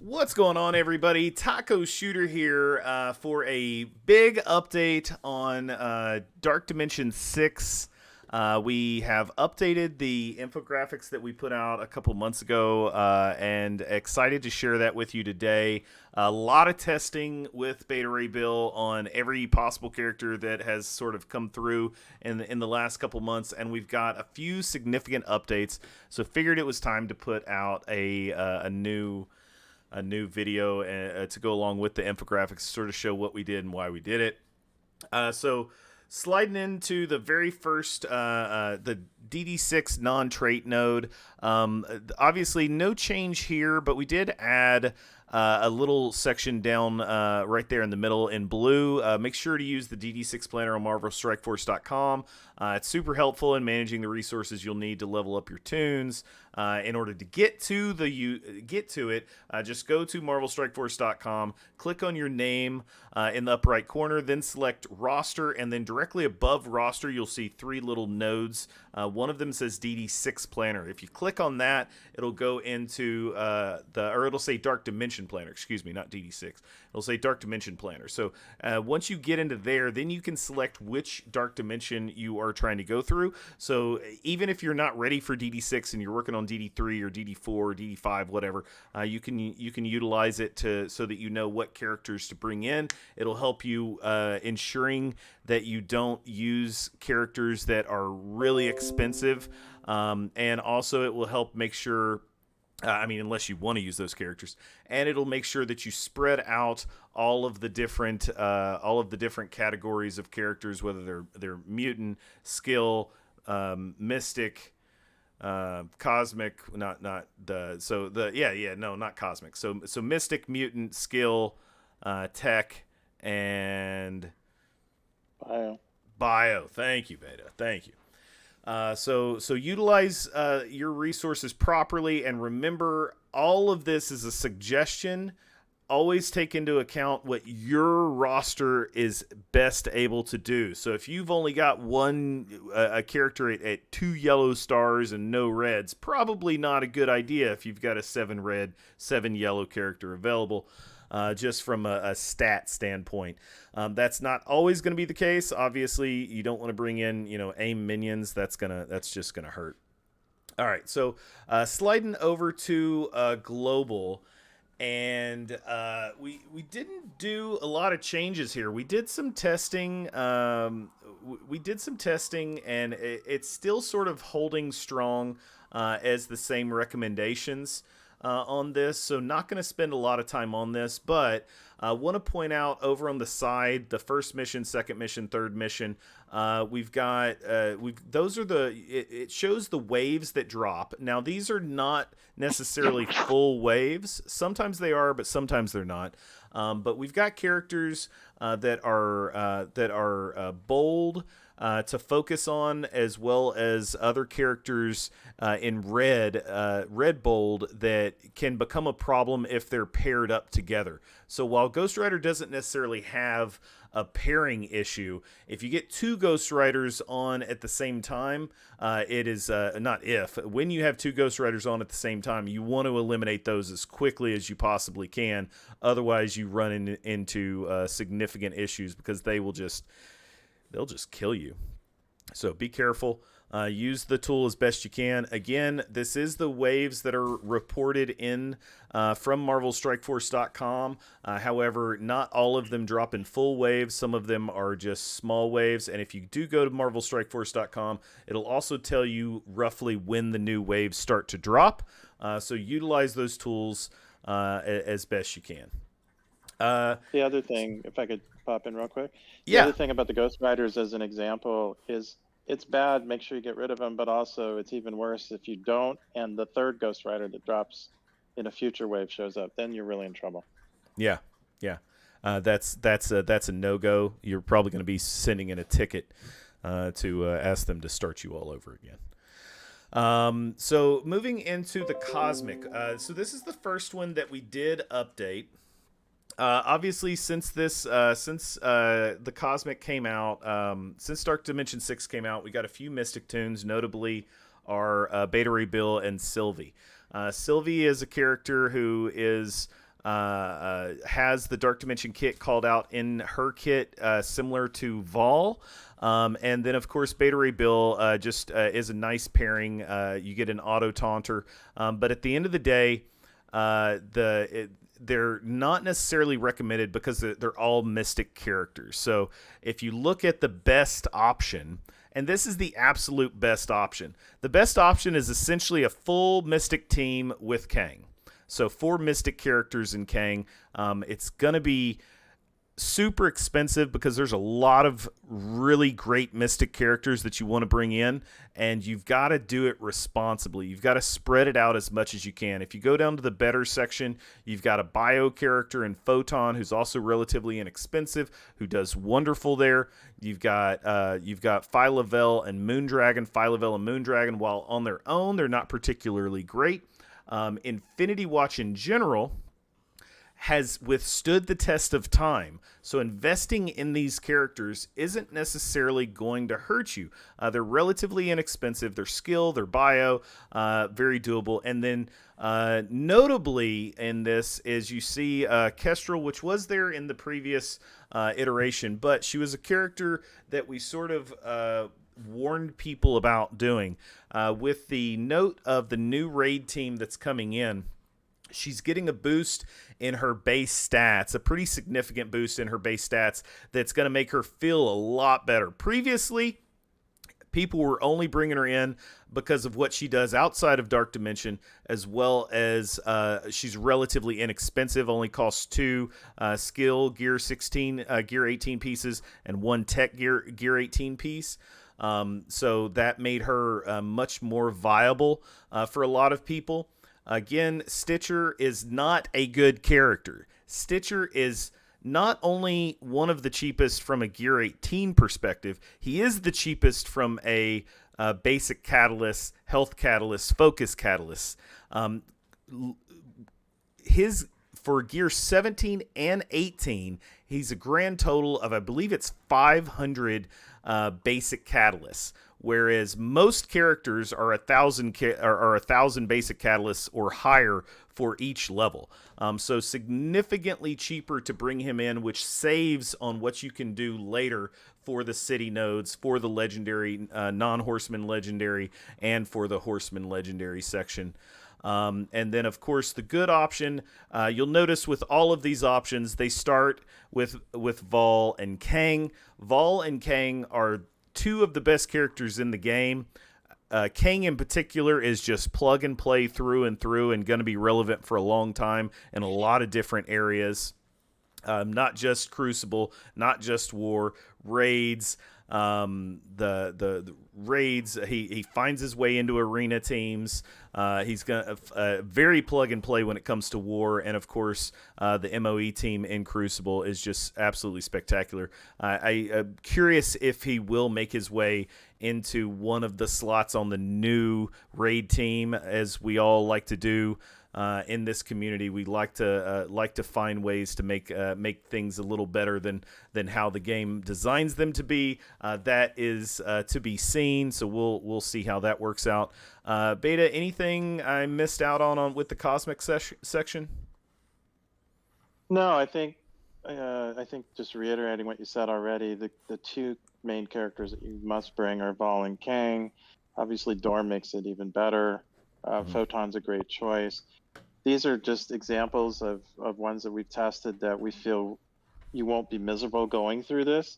What's going on, everybody? Taco Shooter here for a big update on Dark Dimension 6. We have updated the infographics that we put out a couple months ago and excited to share that with you today. A lot of testing with Beta Ray Bill on every possible character that has sort of come through in the last couple months, and we've got a few significant updates. So figured it was time to put out a new video to go along with the infographics, sort of show what we did and why we did it. So sliding into the very first, the DD6 non-trait node. Obviously, no change here, but we did add a little section down right there in the middle in blue. Make sure to use the DD6 Planner on MarvelStrikeForce.com. It's super helpful in managing the resources you'll need to level up your tunes. In order to get to it, just go to MarvelStrikeForce.com, click on your name in the upper right corner, then select roster, and then directly above roster, you'll see three little nodes. One of them says DD6 Planner. If you click on that, it'll go into it'll say Dark Dimension Planner. Excuse me, not DD6. It'll say Dark Dimension Planner. So once you get into there, then you can select which Dark Dimension you are trying to go through. So even if you're not ready for DD6 and you're working on DD3 or DD4 or DD5, whatever, you can utilize it so that you know what characters to bring in. It'll help you ensuring that you don't use characters that are really expensive, and also it will help make sure, unless you want to use those characters, and it'll make sure that you spread out all of the different categories of characters, whether they're mutant, skill, mystic, cosmic, not cosmic. So mystic, mutant, skill, tech, and bio. Thank you, Beta. Thank you. So utilize your resources properly, and remember, all of this is a suggestion. Always take into account what your roster is best able to do. So if you've only got a character at 2 yellow stars and no reds, probably not a good idea if you've got a 7 red, 7 yellow character available. Just from a stat standpoint. That's not always going to be the case. Obviously, you don't want to bring in, AIM minions. That's just gonna hurt. All right, so sliding over to global, and we didn't do a lot of changes here. We did some testing. And it's still sort of holding strong as the same recommendations on this, so not going to spend a lot of time on this, but want to point out over on the side, the first mission, second mission, third mission, we've got it shows the waves that drop. Now, these are not necessarily full waves. Sometimes they are, but sometimes they're not. But we've got characters that are bold to focus on, as well as other characters in red bold that can become a problem if they're paired up together. So while Ghost Rider doesn't necessarily have a pairing issue, if you get 2 Ghost Riders on at the same time, when you have 2 Ghost Riders on at the same time, you want to eliminate those as quickly as you possibly can. Otherwise, you run into significant issues, because they'll just kill you. So be careful. Use the tool as best you can. Again, this is the waves that are reported in from MarvelStrikeForce.com. However, not all of them drop in full waves. Some of them are just small waves. And if you do go to MarvelStrikeForce.com, it'll also tell you roughly when the new waves start to drop. So utilize those tools as best you can. The other thing, if I could pop in real quick. The Yeah. other thing about the Ghost Riders as an example is it's bad, make sure you get rid of them, but also it's even worse if you don't, and the third Ghost Rider that drops in a future wave shows up, then you're really in trouble. Yeah. That's a no-go. You're probably going to be sending in a ticket to ask them to start you all over again. So moving into the Cosmic. So this is the first one that we did update. Obviously, since the Cosmic came out, since Dark Dimension 6 came out, we got a few Mystic tunes, notably our Beta Ray Bill and Sylvie. Sylvie is a character who is has the Dark Dimension kit called out in her kit, similar to Vol. And then, of course, Beta Ray Bill just is a nice pairing. You get an auto taunter. But at the end of the day, they're not necessarily recommended because they're all mystic characters. So if you look at the best option, and this is the absolute best option, the best option is essentially a full mystic team with Kang. So 4 mystic characters in Kang. It's going to be super expensive because there's a lot of really great mystic characters that you want to bring in, and you've got to do it responsibly. You've got to spread it out as much as you can. If you go down to the better section, you've got a bio character in Photon who's also relatively inexpensive, who does wonderful there. You've got Phyla-Vell and Moondragon. Phyla-Vell and Moondragon, while on their own, they're not particularly great. Infinity Watch in general has withstood the test of time. So investing in these characters isn't necessarily going to hurt you. They're relatively inexpensive. Their skill, their bio, very doable. And then notably in this is you see Kestrel, which was there in the previous iteration, but she was a character that we sort of warned people about doing. With the note of the new raid team that's coming in, she's getting a boost in her base stats, a pretty significant boost in her base stats that's going to make her feel a lot better. Previously, people were only bringing her in because of what she does outside of Dark Dimension, as well as she's relatively inexpensive, only costs 2 skill gear 16, gear 18 pieces, and 1 tech gear 18 piece. So that made her much more viable for a lot of people. Again, Stitcher is not a good character. Stitcher is not only one of the cheapest from a Gear 18 perspective, he is the cheapest from a basic catalyst, health catalyst, focus catalyst. For Gear 17 and 18, he's a grand total of, I believe it's 500 basic catalysts, whereas most characters are 1,000 basic catalysts or higher for each level. So significantly cheaper to bring him in, which saves on what you can do later for the city nodes, for the legendary, non-horseman legendary, and for the horseman legendary section. And then, of course, the good option, you'll notice with all of these options, they start with Vol and Kang. Vol and Kang are 2 of the best characters in the game. Kang in particular is just plug and play through and through and going to be relevant for a long time in a lot of different areas. Not just Crucible, not just War, raids. The raids, he finds his way into arena teams. He's gonna very plug and play when it comes to War, and of course the MOE team in Crucible is just absolutely spectacular. I'm curious if he will make his way into one of the slots on the new raid team, as we all like to do. In this community, we like to find ways to make things a little better than how the game designs them to be. That is to be seen, so we'll see how that works out. Beta, anything I missed out on with the cosmic section? No, I think just reiterating what you said already, the 2 main characters that you must bring are Vol and Kang. Obviously, Dorm makes it even better. Photon's a great choice. These are just examples of ones that we've tested that we feel you won't be miserable going through this.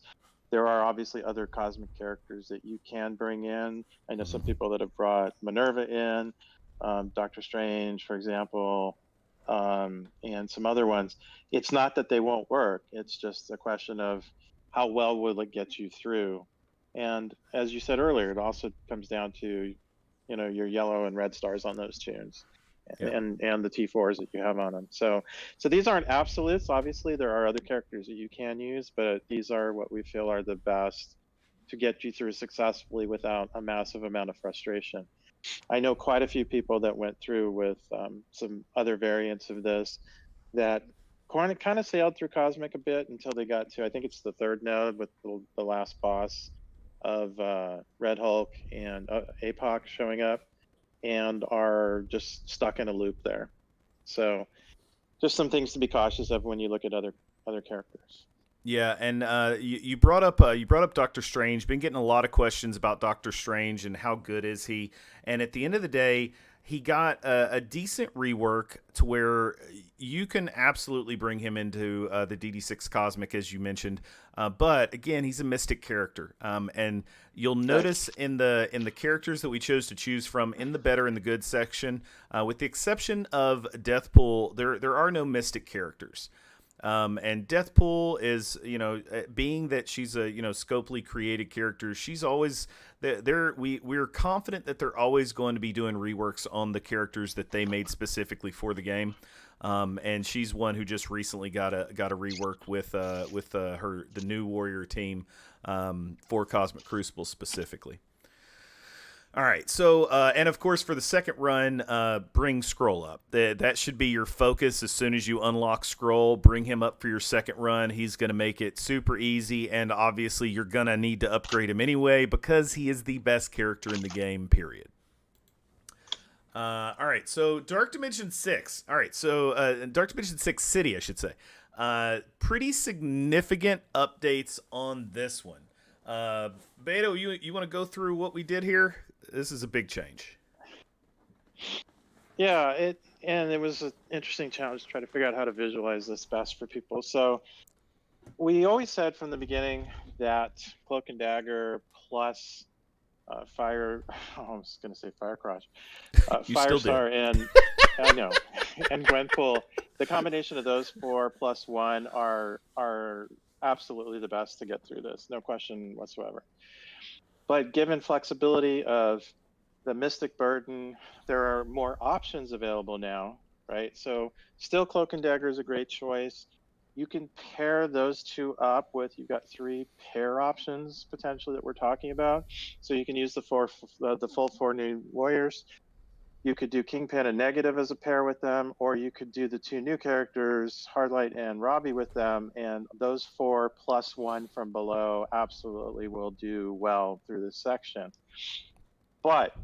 There are obviously other cosmic characters that you can bring in. I know some people that have brought Minerva in, Doctor Strange, for example, and some other ones. It's not that they won't work. It's just a question of how well will it get you through. And as you said earlier, it also comes down to, your yellow and red stars on those tunes. Yeah. And the T4s that you have on them. So these aren't absolutes. Obviously, there are other characters that you can use, but these are what we feel are the best to get you through successfully without a massive amount of frustration. I know quite a few people that went through with some other variants of this that kind of sailed through Cosmic a bit until they got to, I think it's the 3rd node with the last boss of Red Hulk and APOC showing up, and are just stuck in a loop there. So just some things to be cautious of when you look at other characters. Yeah, and you brought up Doctor Strange. Been getting a lot of questions about Doctor Strange and how good is he. And at the end of the day, he got a decent rework to where you can absolutely bring him into the DD6 Cosmic, as you mentioned. But again, he's a mystic character, and you'll notice in the characters that we chose to choose from in the better and the good section, with the exception of Deathpool, there are no mystic characters. And Deathpool is, being that she's a, scopely created character, she's always we're confident that they're always going to be doing reworks on the characters that they made specifically for the game. And she's one who just recently got a rework with the new Warrior team, for Cosmic Crucible specifically. All right, so and of course for the second run, bring Scroll up. That should be your focus as soon as you unlock Scroll. Bring him up for your second run. He's going to make it super easy, and obviously you're going to need to upgrade him anyway because he is the best character in the game, period. All right, so Dark Dimension 6. All right, so Dark Dimension 6 City, I should say. Pretty significant updates on this one. Beto, you want to go through what we did here? This is a big change. Yeah, it was an interesting challenge to try to figure out how to visualize this best for people. So we always said from the beginning that Cloak and Dagger plus Fire, I was going to say Firecross, Firestar, and I know, and Gwenpool, the combination of those 4 plus 1 are absolutely the best to get through this, no question whatsoever. But given flexibility of the Mystic Burden, there are more options available now, right? So still Cloak and Dagger is a great choice. You can pair those 2 up with, you've got 3 pair options potentially that we're talking about. So you can use the full 4 new warriors. You could do Kingpin and Negative as a pair with them, or you could do the 2 new characters, Hardlight and Robbie, with them, and those 4 plus 1 from below absolutely will do well through this section. But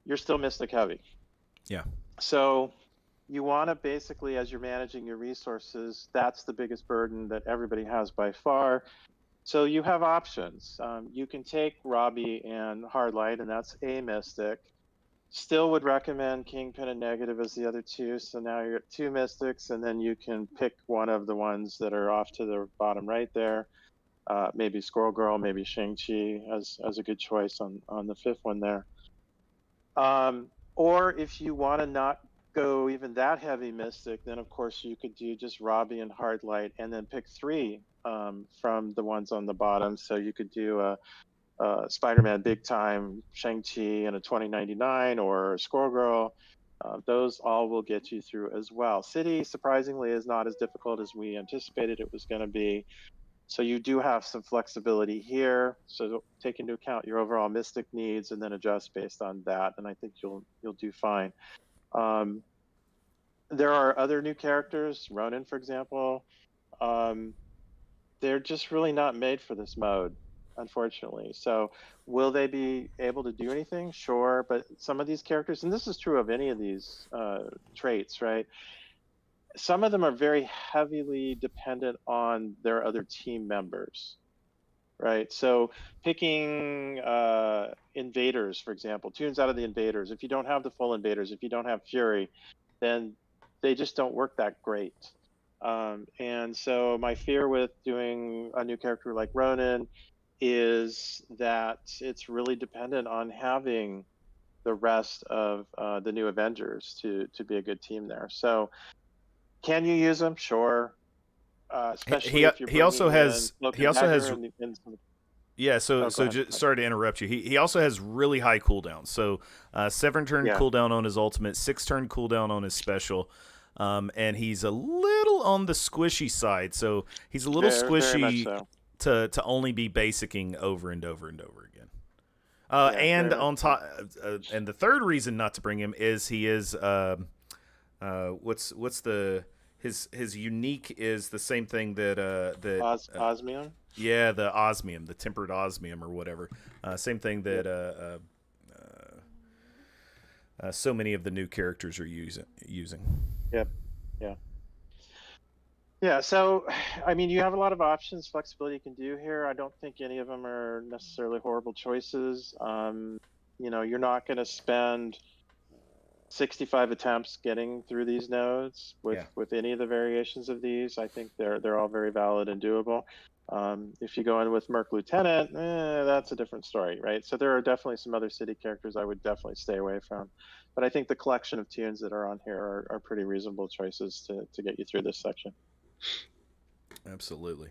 you're still Mystic heavy. Yeah. So you want to basically, as you're managing your resources, that's the biggest burden that everybody has by far. So you have options. You can take Robbie and Hardlight, and that's a Mystic. Still would recommend Kingpin and Negative as the other 2. So now you're at 2 Mystics, and then you can pick one of the ones that are off to the bottom right there. Maybe Squirrel Girl, maybe Shang-Chi as a good choice on the 5th one there. Or if you want to not go even that heavy Mystic, then of course you could do just Robbie and Hardlight, and then pick 3 from the ones on the bottom. So you could do Spider-Man Big Time, Shang-Chi, and a 2099, or Squirrel Girl. Those all will get you through as well. City, surprisingly, is not as difficult as we anticipated it was going to be. So you do have some flexibility here. So take into account your overall Mystic needs and then adjust based on that. And I think you'll do fine. There are other new characters, Ronin, for example. They're just really not made for this mode, unfortunately. So will they be able to do anything? Sure. But some of these characters, and this is true of any of these traits, right? Some of them are very heavily dependent on their other team members, right? So picking invaders, for example, tunes out of the invaders. If you don't have the full invaders, if you don't have Fury, then they just don't work that great. And so my fear with doing a new character like Ronin is that it's really dependent on having the rest of the new Avengers to be a good team there. So can you use them? Sure. Especially if you're he also has yeah, so just sorry to interrupt you. He also has really high cooldowns. So 7-turn cooldown on his ultimate, 6-turn cooldown on his special. And he's a little on the squishy side. So he's a little squishy to only be basicing over and over and over again. And on top, and the third reason not to bring him is he is what's the his unique is the same thing that osmium. Yeah, the osmium, the tempered osmium or whatever. Same thing that so many of the new characters are using. Yep. Yeah. Yeah, so I mean, you have a lot of options, flexibility you can do here. I don't think any of them are necessarily horrible choices. You're not going to spend 65 attempts getting through these nodes Yeah. with any of the variations of these. I think they're all very valid and doable. If you go in with Merc Lieutenant, that's a different story, right? So there are definitely some other city characters I would definitely stay away from. But I think the collection of tunes that are on here are pretty reasonable choices to get you through this section. Absolutely.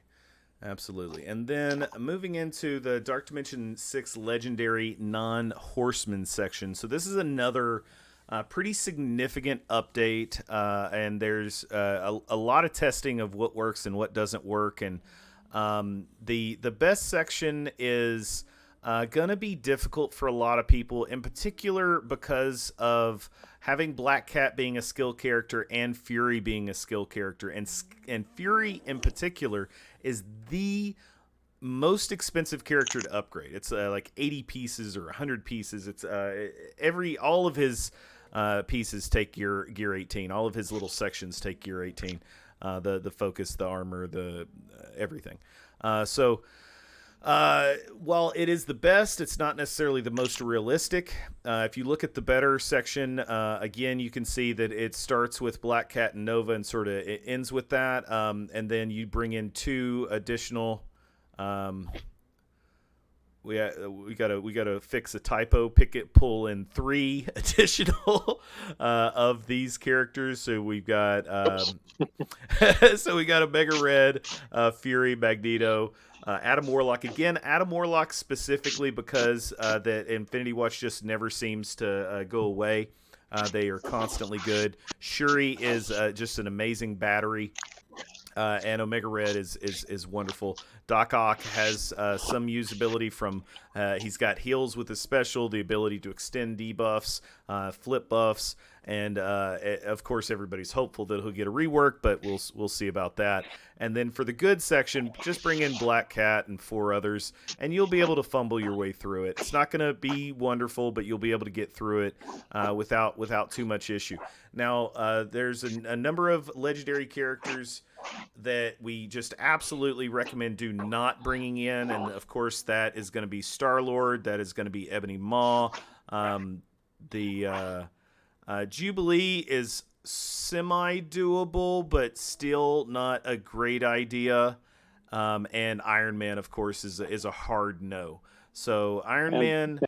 Absolutely. And then moving into the Dark Dimension 6 Legendary Non-Horseman section. So this is another pretty significant update, and there's a lot of testing of what works and what doesn't work. And the best section is going to be difficult for a lot of people, in particular because of having Black Cat being a skill character and Fury being a skill character. And Fury in particular is the most expensive character to upgrade. It's like 80 pieces or 100 pieces. It's all of his pieces take gear 18. All of his little sections take gear 18. The focus, the armor, the everything. While it is the best, it's not necessarily the most realistic. If you look at the better section, again, you can see that it starts with Black Cat and Nova and sort of it ends with that. And then you bring in 2 additional. We gotta fix a typo. Pull in 3 additional of these characters. So we've got we got a Mega Red, Fury, Magneto. Adam Warlock again. Adam Warlock specifically because that Infinity Watch just never seems to go away. They are constantly good. Shuri is just an amazing battery. And Omega Red is wonderful. Doc Ock has some usability from he's got heals with his special, the ability to extend debuffs, flip buffs, and of course everybody's hopeful that he'll get a rework, but we'll see about that. And then for the good section, just bring in Black Cat and 4 others, and you'll be able to fumble your way through it. It's not going to be wonderful, but you'll be able to get through it without too much issue. Now there's a number of legendary characters that we just absolutely recommend do not bringing in, and of course that is going to be Star-Lord, that is going to be Ebony Maw. The Jubilee is semi-doable, but still not a great idea. And Iron Man, of course, is a hard no. So Iron Man,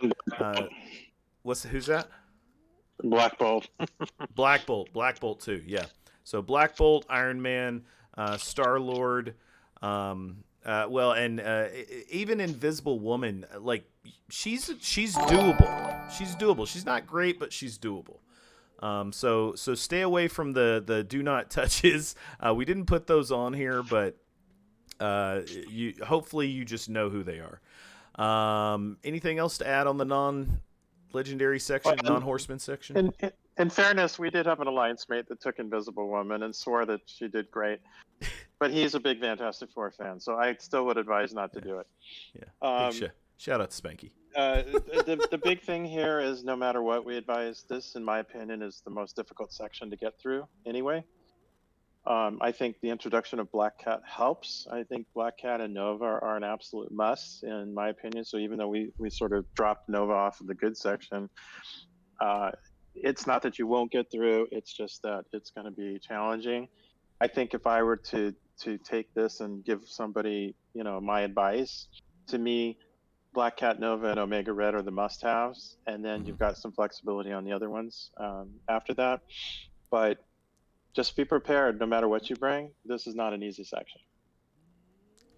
who's that? Black Bolt. Black Bolt too. Yeah. So Black Bolt, Iron Man, Star-Lord, and even Invisible Woman, like she's doable. She's doable. She's not great, but she's doable. So stay away from the do not touches. We didn't put those on here, but hopefully you just know who they are. Anything else to add on the non-legendary section, non-horseman section? In fairness, we did have an alliance mate that took Invisible Woman and swore that she did great, but he's a big Fantastic Four fan, so I still would advise not to do it. Yeah. Shout out to Spanky. The big thing here is no matter what we advise, this, in my opinion, is the most difficult section to get through anyway. I think the introduction of Black Cat helps. I think Black Cat and Nova are an absolute must, in my opinion. So even though we sort of dropped Nova off of the good section, it's not that you won't get through. It's just that it's going to be challenging. I think if I were to take this and give somebody, my advice, to me, Black Cat, Nova, and Omega Red are the must-haves, and then you've got some flexibility on the other ones after that. But just be prepared. No matter what you bring, this is not an easy section.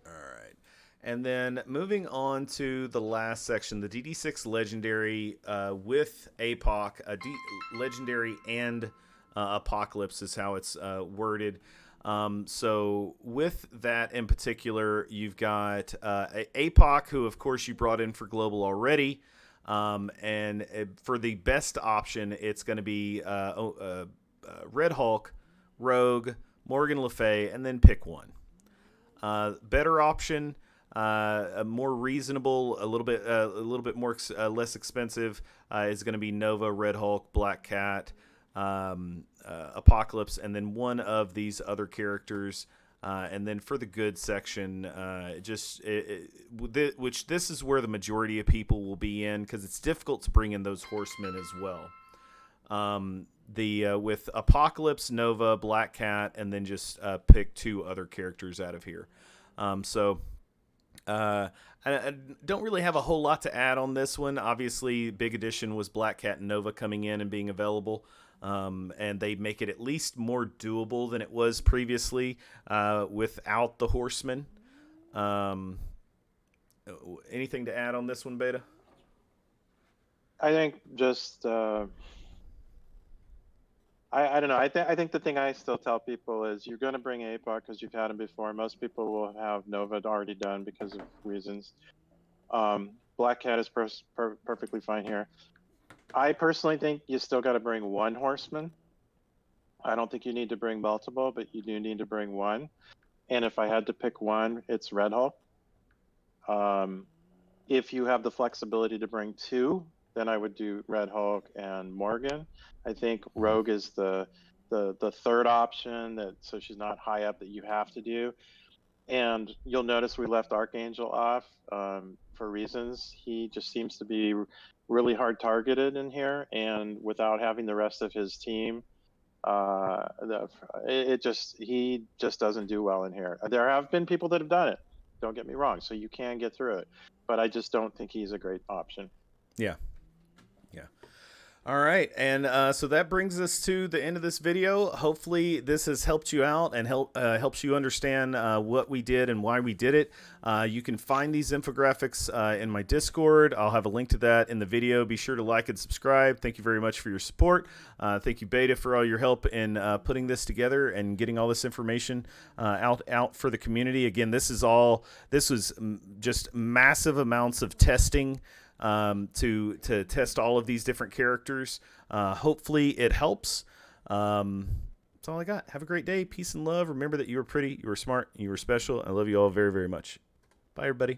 All right. And then moving on to the last section, the DD6 Legendary with APOC, Legendary and Apocalypse is how it's worded. So with that in particular, you've got APOC, who of course you brought in for Global already. And for the best option, it's going to be Red Hulk, Rogue, Morgan Le Fay, and then pick one. Better option, a more reasonable, a little bit more less expensive, is going to be Nova, Red Hulk, Black Cat, Apocalypse, and then one of these other characters. And then for the good section, which this is where the majority of people will be in, because it's difficult to bring in those horsemen as well. With Apocalypse, Nova, Black Cat, and then just pick 2 other characters out of here. I don't really have a whole lot to add on this one. Obviously, big addition was Black Cat and Nova coming in and being available. And they make it at least more doable than it was previously without the horsemen. Anything to add on this one, Beta? I think just I don't know. I think the thing I still tell people is you're going to bring APOC because you've had him before. Most people will have Nova already done because of reasons. Black Cat is perfectly fine here. I personally think you still got to bring 1 horseman. I don't think you need to bring multiple, but you do need to bring 1. And if I had to pick 1, it's Red Hulk. If you have the flexibility to bring 2, then I would do Red Hulk and Morgan. I think Rogue is the third option, so she's not high up that you have to do. And you'll notice we left Archangel off for reasons. He just seems to be really hard targeted in here, and without having the rest of his team, he just doesn't do well in here. There have been people that have done it, don't get me wrong, so you can get through it, but I just don't think he's a great option. Yeah. All right, and so that brings us to the end of this video. Hopefully this has helped you out and helps you understand what we did and why we did it. You can find these infographics in my Discord. I'll have a link to that in the video. Be sure to like and subscribe. Thank you very much for your support. Thank you, Beta, for all your help in putting this together and getting all this information out for the community. Again, this was just massive amounts of testing to test all of these different characters. Hopefully it helps. That's all I got. Have a great day. Peace and love. Remember that you were pretty, you were smart, you were special. I love you all very, very much. Bye, everybody.